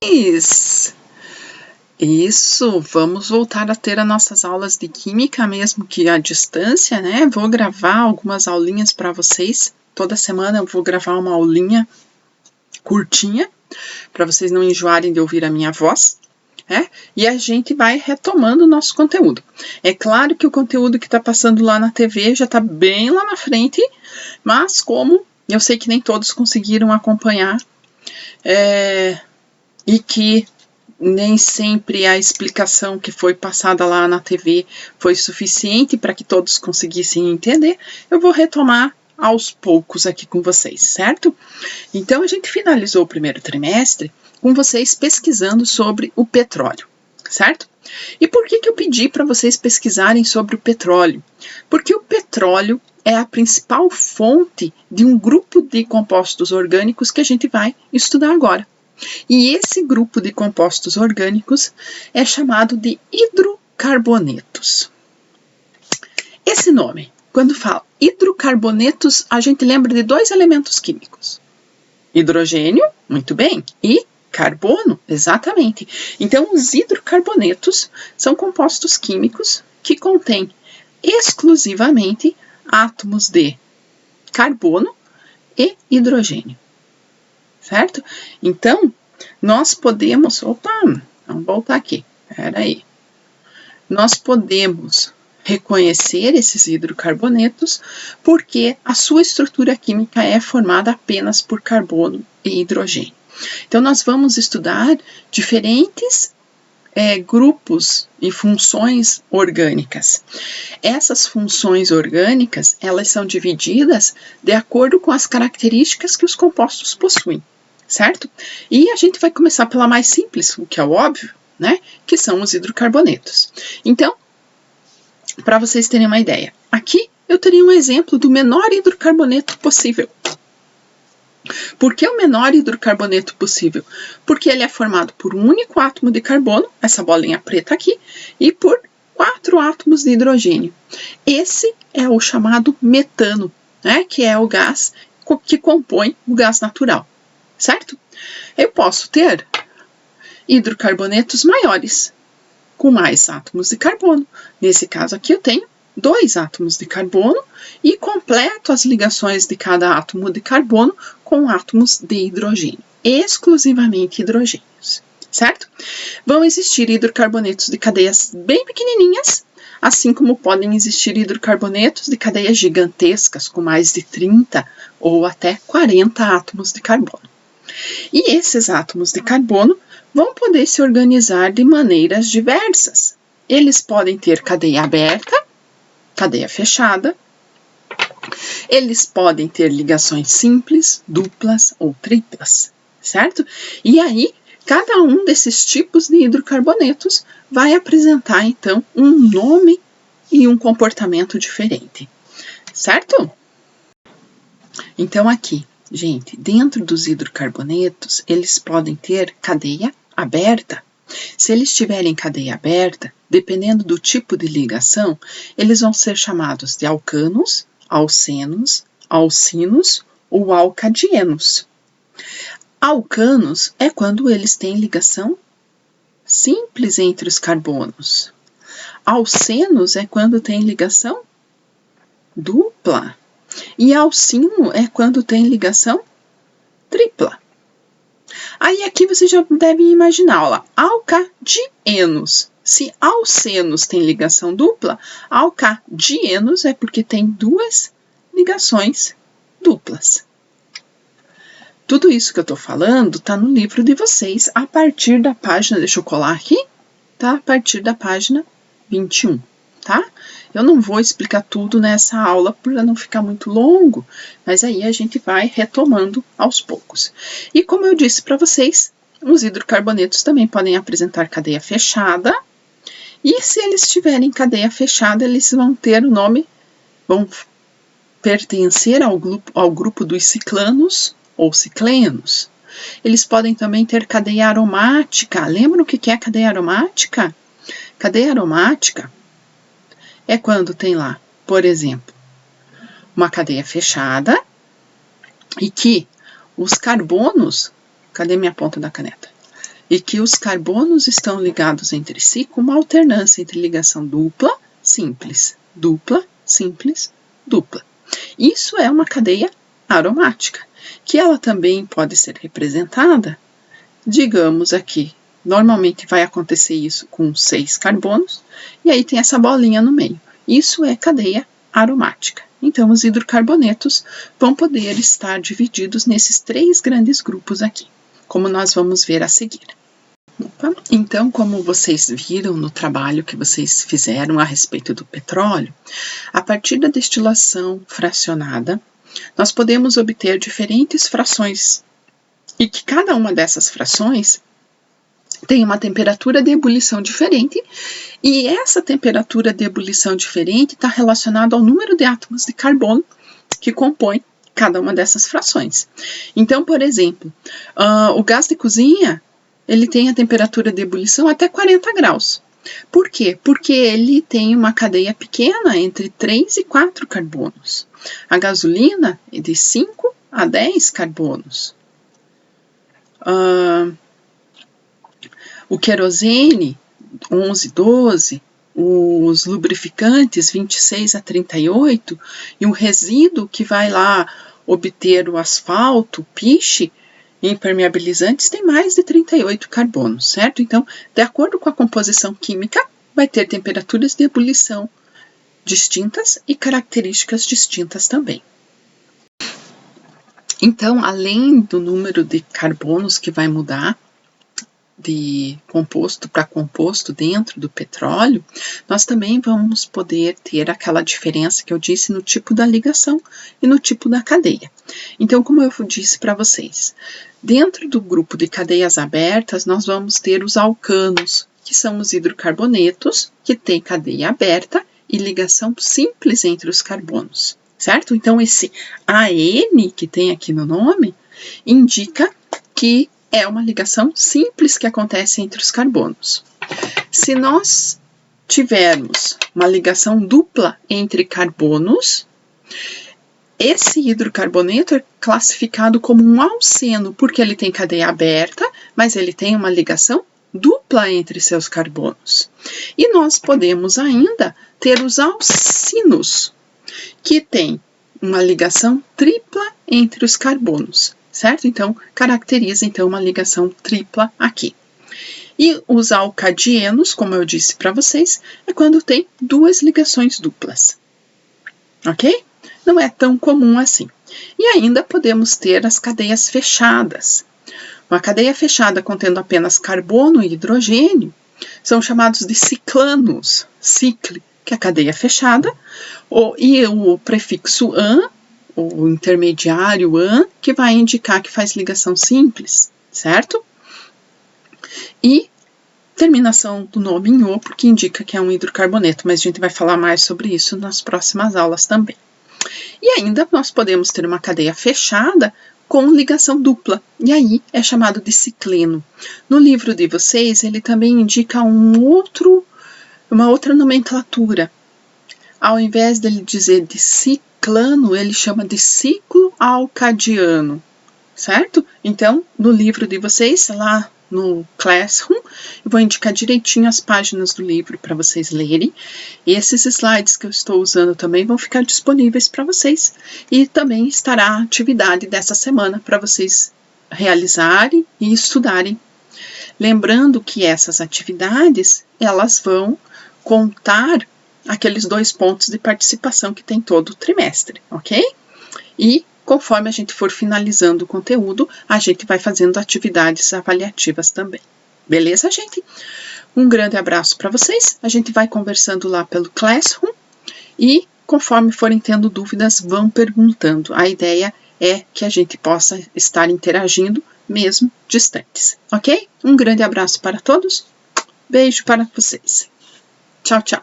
Isso, vamos voltar a ter as nossas aulas de química, mesmo que à distância, né? Vou gravar algumas aulinhas para vocês. Toda semana eu vou gravar uma aulinha curtinha, para vocês não enjoarem de ouvir a minha voz, né? E a gente vai retomando o nosso conteúdo. É claro que o conteúdo que está passando lá na TV já está bem lá na frente, mas como eu sei que nem todos conseguiram acompanhar, e que nem sempre a explicação que foi passada lá na TV foi suficiente para que todos conseguissem entender, eu vou retomar aos poucos aqui com vocês, certo? Então, a gente finalizou o primeiro trimestre com vocês pesquisando sobre o petróleo, certo? E por que eu pedi para vocês pesquisarem sobre o petróleo? Porque o petróleo é a principal fonte de um grupo de compostos orgânicos que a gente vai estudar agora. E esse grupo de compostos orgânicos é chamado de hidrocarbonetos. Esse nome, quando fala hidrocarbonetos, a gente lembra de dois elementos químicos. Hidrogênio, muito bem, e carbono, exatamente. Então, os hidrocarbonetos são compostos químicos que contêm exclusivamente átomos de carbono e hidrogênio. Certo? Então, nós podemos... vamos voltar aqui. Espera aí. Nós podemos reconhecer esses hidrocarbonetos porque a sua estrutura química é formada apenas por carbono e hidrogênio. Então, nós vamos estudar diferentes grupos e funções orgânicas. Essas funções orgânicas, elas são divididas de acordo com as características que os compostos possuem. Certo? E a gente vai começar pela mais simples, o que é o óbvio, né? Que são os hidrocarbonetos. Então, para vocês terem uma ideia, aqui eu teria um exemplo do menor hidrocarboneto possível. Por que o menor hidrocarboneto possível? Porque ele é formado por um único átomo de carbono, essa bolinha preta aqui, e por 4 átomos de hidrogênio. Esse é o chamado metano, né? Que é o gás que compõe o gás natural. Certo? Eu posso ter hidrocarbonetos maiores, com mais átomos de carbono. Nesse caso aqui eu tenho 2 átomos de carbono e completo as ligações de cada átomo de carbono com átomos de hidrogênio, exclusivamente hidrogênios, certo? Vão existir hidrocarbonetos de cadeias bem pequenininhas, assim como podem existir hidrocarbonetos de cadeias gigantescas com mais de 30 ou até 40 átomos de carbono. E esses átomos de carbono vão poder se organizar de maneiras diversas. Eles podem ter cadeia aberta, cadeia fechada. Eles podem ter ligações simples, duplas ou triplas, certo? E aí, cada um desses tipos de hidrocarbonetos vai apresentar, então, um nome e um comportamento diferente, certo? Então, aqui, gente, dentro dos hidrocarbonetos, eles podem ter cadeia aberta. Se eles tiverem cadeia aberta, dependendo do tipo de ligação, eles vão ser chamados de alcanos, alcenos, alcinos ou alcadienos. Alcanos é quando eles têm ligação simples entre os carbonos. Alcenos é quando tem ligação dupla. E alcino é quando tem ligação tripla. Aí aqui você já deve imaginar, olha lá, alcadienos. Se alcenos tem ligação dupla, alcadienos é porque tem 2 ligações duplas. Tudo isso que eu estou falando está no livro de vocês a partir da página, deixa eu colar aqui, tá? A partir da página 21, tá? Eu não vou explicar tudo nessa aula para não ficar muito longo, mas aí a gente vai retomando aos poucos. E como eu disse para vocês, os hidrocarbonetos também podem apresentar cadeia fechada, e se eles tiverem cadeia fechada, eles vão ter o nome, vão pertencer ao grupo dos ciclanos ou ciclenos. Eles podem também ter cadeia aromática. Lembram o que é cadeia aromática? Cadeia aromática é quando tem lá, por exemplo, uma cadeia fechada e que os carbonos... Cadê minha ponta da caneta? e que os carbonos estão ligados entre si com uma alternância entre ligação dupla, simples, dupla, simples, dupla. Isso é uma cadeia aromática, que ela também pode ser representada, digamos aqui, normalmente vai acontecer isso com 6 carbonos, e aí tem essa bolinha no meio. Isso é cadeia aromática. Então, os hidrocarbonetos vão poder estar divididos nesses 3 grandes grupos aqui, como nós vamos ver a seguir. Então, como vocês viram no trabalho que vocês fizeram a respeito do petróleo, a partir da destilação fracionada, nós podemos obter diferentes frações, e que cada uma dessas frações tem uma temperatura de ebulição diferente, e essa temperatura de ebulição diferente está relacionada ao número de átomos de carbono que compõem cada uma dessas frações. Então, por exemplo, o gás de cozinha, ele tem a temperatura de ebulição até 40 graus. Por quê? Porque ele tem uma cadeia pequena entre 3 e 4 carbonos. A gasolina é de 5 a 10 carbonos. O querosene, 11, 12, os lubrificantes, 26 a 38, e o resíduo que vai lá obter o asfalto, o piche, impermeabilizantes, tem mais de 38 carbonos, certo? Então, de acordo com a composição química, vai ter temperaturas de ebulição distintas e características distintas também. Então, além do número de carbonos que vai mudar de composto para composto dentro do petróleo, nós também vamos poder ter aquela diferença que eu disse no tipo da ligação e no tipo da cadeia. Então, como eu disse para vocês, dentro do grupo de cadeias abertas, nós vamos ter os alcanos, que são os hidrocarbonetos, que têm cadeia aberta e ligação simples entre os carbonos, certo? Então, esse AN que tem aqui no nome, indica que é uma ligação simples que acontece entre os carbonos. Se nós tivermos uma ligação dupla entre carbonos, esse hidrocarboneto é classificado como um alceno, porque ele tem cadeia aberta, mas ele tem uma ligação dupla entre seus carbonos. E nós podemos ainda ter os alcinos, que tem uma ligação tripla entre os carbonos, certo? Então, caracteriza uma ligação tripla aqui. E os alcadienos, como eu disse para vocês, é quando tem 2 ligações duplas, ok? Não é tão comum assim. E ainda podemos ter as cadeias fechadas. Uma cadeia fechada contendo apenas carbono e hidrogênio são chamados de ciclanos, cicle, que é a cadeia fechada, e o prefixo -an, o intermediário -an, que vai indicar que faz ligação simples, certo? E terminação do nome em -o, porque indica que é um hidrocarboneto, mas a gente vai falar mais sobre isso nas próximas aulas também. E ainda nós podemos ter uma cadeia fechada com ligação dupla, e aí é chamado de cicleno. No livro de vocês, ele também indica uma outra nomenclatura. Ao invés dele dizer de ciclano, ele chama de ciclo alcadiano, certo? Então, no livro de vocês, lá no Classroom, eu vou indicar direitinho as páginas do livro para vocês lerem. E esses slides que eu estou usando também vão ficar disponíveis para vocês. E também estará a atividade dessa semana para vocês realizarem e estudarem. Lembrando que essas atividades, elas vão contar aqueles 2 pontos de participação que tem todo o trimestre, ok? E conforme a gente for finalizando o conteúdo, a gente vai fazendo atividades avaliativas também. Beleza, gente? Um grande abraço para vocês. A gente vai conversando lá pelo Classroom e, conforme forem tendo dúvidas, vão perguntando. A ideia é que a gente possa estar interagindo mesmo distantes, ok? Um grande abraço para todos. Beijo para vocês. Tchau, tchau.